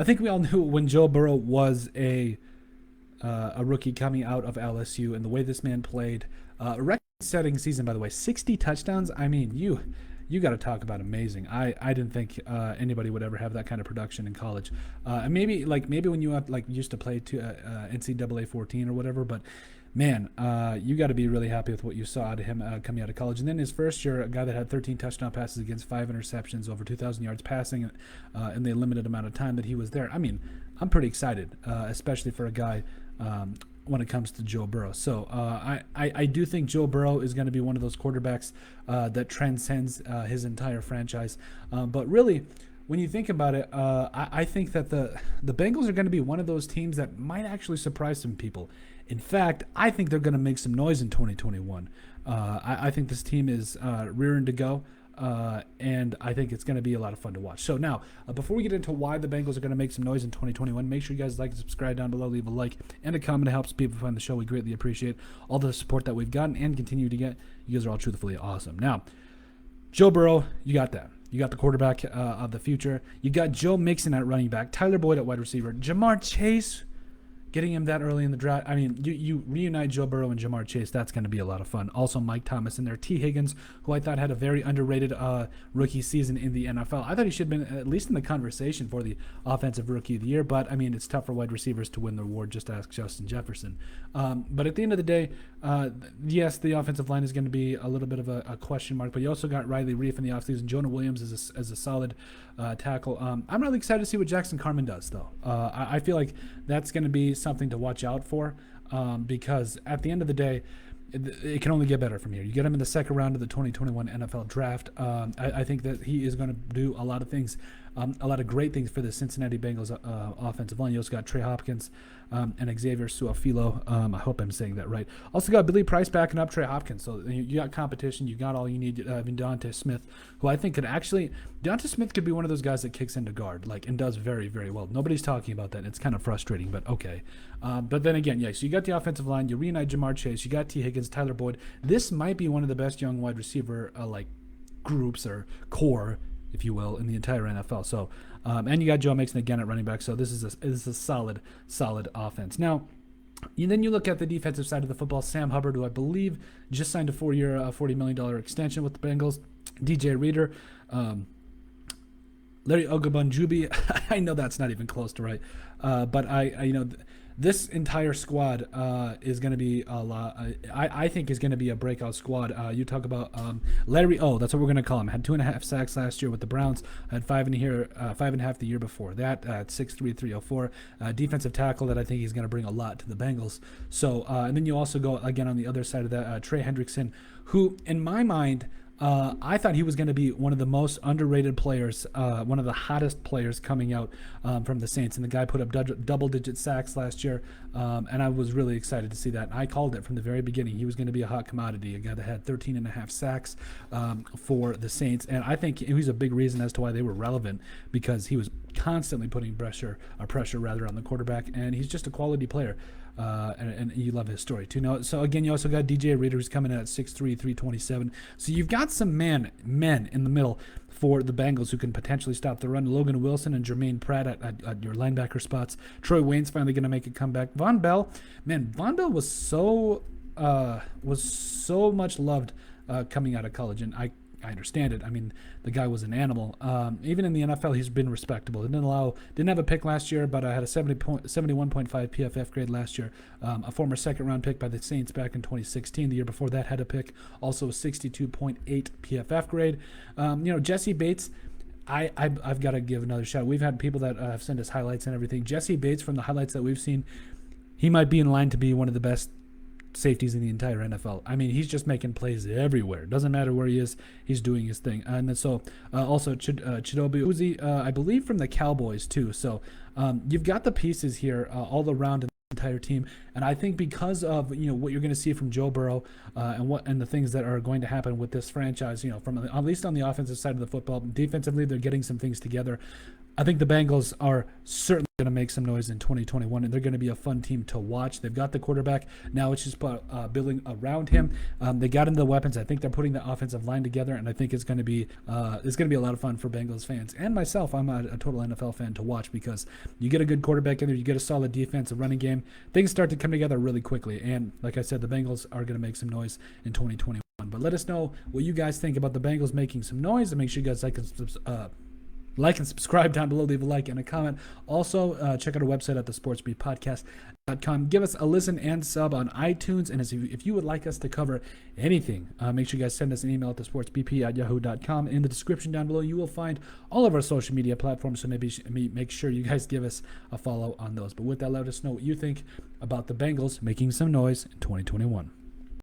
I think we all knew when Joe Burrow was a rookie coming out of LSU, and the way this man played, record-setting season, by the way, 60 touchdowns. I mean, you got to talk about amazing. I didn't think anybody would ever have that kind of production in college. And maybe when you used to play to NCAA 14 or whatever, but man, you got to be really happy with what you saw out of him coming out of college. And then his first year, a guy that had 13 touchdown passes against 5 interceptions, over 2,000 yards passing in the limited amount of time that he was there. I mean, I'm pretty excited, especially for a guy when it comes to Joe Burrow. So I do think Joe Burrow is going to be one of those quarterbacks that transcends his entire franchise. But really, when you think about it, I think that the Bengals are going to be one of those teams that might actually surprise some people. In fact, I think they're going to make some noise in 2021. I think this team is rearing to go. And I think it's going to be a lot of fun to watch. So now, before we get into why the Bengals are going to make some noise in 2021, make sure you guys like and subscribe down below, leave a like and a comment. It helps people find the show. We greatly appreciate all the support that we've gotten and continue to get. You guys are all truthfully awesome. Now, Joe Burrow, you got that. You got the quarterback of the future. You got Joe Mixon at running back, Tyler Boyd at wide receiver, Jamar Chase, getting him that early in the draft. I mean, you reunite Joe Burrow and Jamar Chase. That's going to be a lot of fun. Also, Mike Thomas in there. T. Higgins, who I thought had a very underrated rookie season in the NFL. I thought he should have been at least in the conversation for the Offensive Rookie of the Year. But, I mean, it's tough for wide receivers to win the award. Just ask Justin Jefferson. But at the end of the day, yes, the offensive line is going to be a little bit of a question mark. But you also got Riley Reif in the offseason. Jonah Williams as a solid tackle. I'm really excited to see what Jackson Carman does, though. I feel like that's going to be something to watch out for because at the end of the day, it can only get better from here. You get him in the second round of the 2021 NFL draft. I think that he is going to do a lot of things, a lot of great things for the Cincinnati Bengals offensive line. You also got Trey Hopkins and Xavier Su'a-Filo. I hope I'm saying that right. Also got Billy Price backing up Trey Hopkins. So you got competition. You got all you need. Devontae Smith, who I think Devontae Smith could be one of those guys that kicks into guard and does very, very well. Nobody's talking about that. It's kind of frustrating, but okay. But then again, yeah, so you got the offensive line. You reunite Jamar Chase. You got T. Higgins, Tyler Boyd. This might be one of the best young wide receiver groups or core, if you will, in the entire NFL. So, and you got Joe Mixon again at running back. So this is a solid offense. Now, then you look at the defensive side of the football. Sam Hubbard, who I believe just signed a 4-year, $40 million extension with the Bengals. DJ Reader, Larry Ogunbowale. I know that's not even close to right, but this entire squad is going to be a lot. I think is going to be a breakout squad. You talk about Larry. Oh, that's what we're going to call him. Had 2.5 sacks last year with the Browns. Had 5.5 the year before that. At 6'3", 304. Defensive tackle that I think he's going to bring a lot to the Bengals. So and then you also go again on the other side of that. Trey Hendrickson, who in my mind. I thought he was going to be one of the most underrated players, one of the hottest players coming out from the Saints. And the guy put up double-digit sacks last year, and I was really excited to see that. I called it from the very beginning. He was going to be a hot commodity, a guy that had 13.5 sacks for the Saints. And I think he's a big reason as to why they were relevant because he was constantly putting pressure on the quarterback, and he's just a quality player. And you love his story too. Now, so again, you also got DJ Reader, who's coming in at 6'3", 327. So you've got some men in the middle for the Bengals who can potentially stop the run. Logan Wilson and Jermaine Pratt at your linebacker spots. Troy Wayne's finally going to make a comeback. Von Bell was so much loved coming out of college, and I understand it. I mean, the guy was an animal. Even in the NFL, he's been respectable. Didn't have a pick last year, but I had a 71.5 PFF grade last year. A former second-round pick by the Saints back in 2016. The year before that had a pick, also a 62.8 PFF grade. Jesse Bates, I've got to give another shout. We've had people that have sent us highlights and everything. Jesse Bates, from the highlights that we've seen, he might be in line to be one of the best safeties in the entire NFL. I mean, he's just making plays everywhere. Doesn't matter where he is, he's doing his thing. And then also Chidobe Uzi, I believe from the Cowboys too. So you've got the pieces here all around the entire team, and I think because of what you're going to see from Joe Burrow and the things that are going to happen with this franchise, from at least on the offensive side of the football, defensively they're getting some things together. I think the Bengals are certainly going to make some noise in 2021, and they're going to be a fun team to watch. They've got the quarterback. Now it's just building around him. They got into the weapons. I think they're putting the offensive line together, and I think it's going to be a lot of fun for Bengals fans. And myself, I'm a total NFL fan to watch because you get a good quarterback in there, you get a solid defense, a running game. Things start to come together really quickly. And like I said, the Bengals are going to make some noise in 2021. But let us know what you guys think about the Bengals making some noise, and make sure you guys like and subscribe down below. Leave a like and a comment. Also, check out our website at thesportsbeatpodcast.com. Give us a listen and sub on iTunes. And if you would like us to cover anything, make sure you guys send us an email at thesportsbp@yahoo.com. In the description down below, you will find all of our social media platforms. So maybe make sure you guys give us a follow on those. But with that, let us know what you think about the Bengals making some noise in 2021.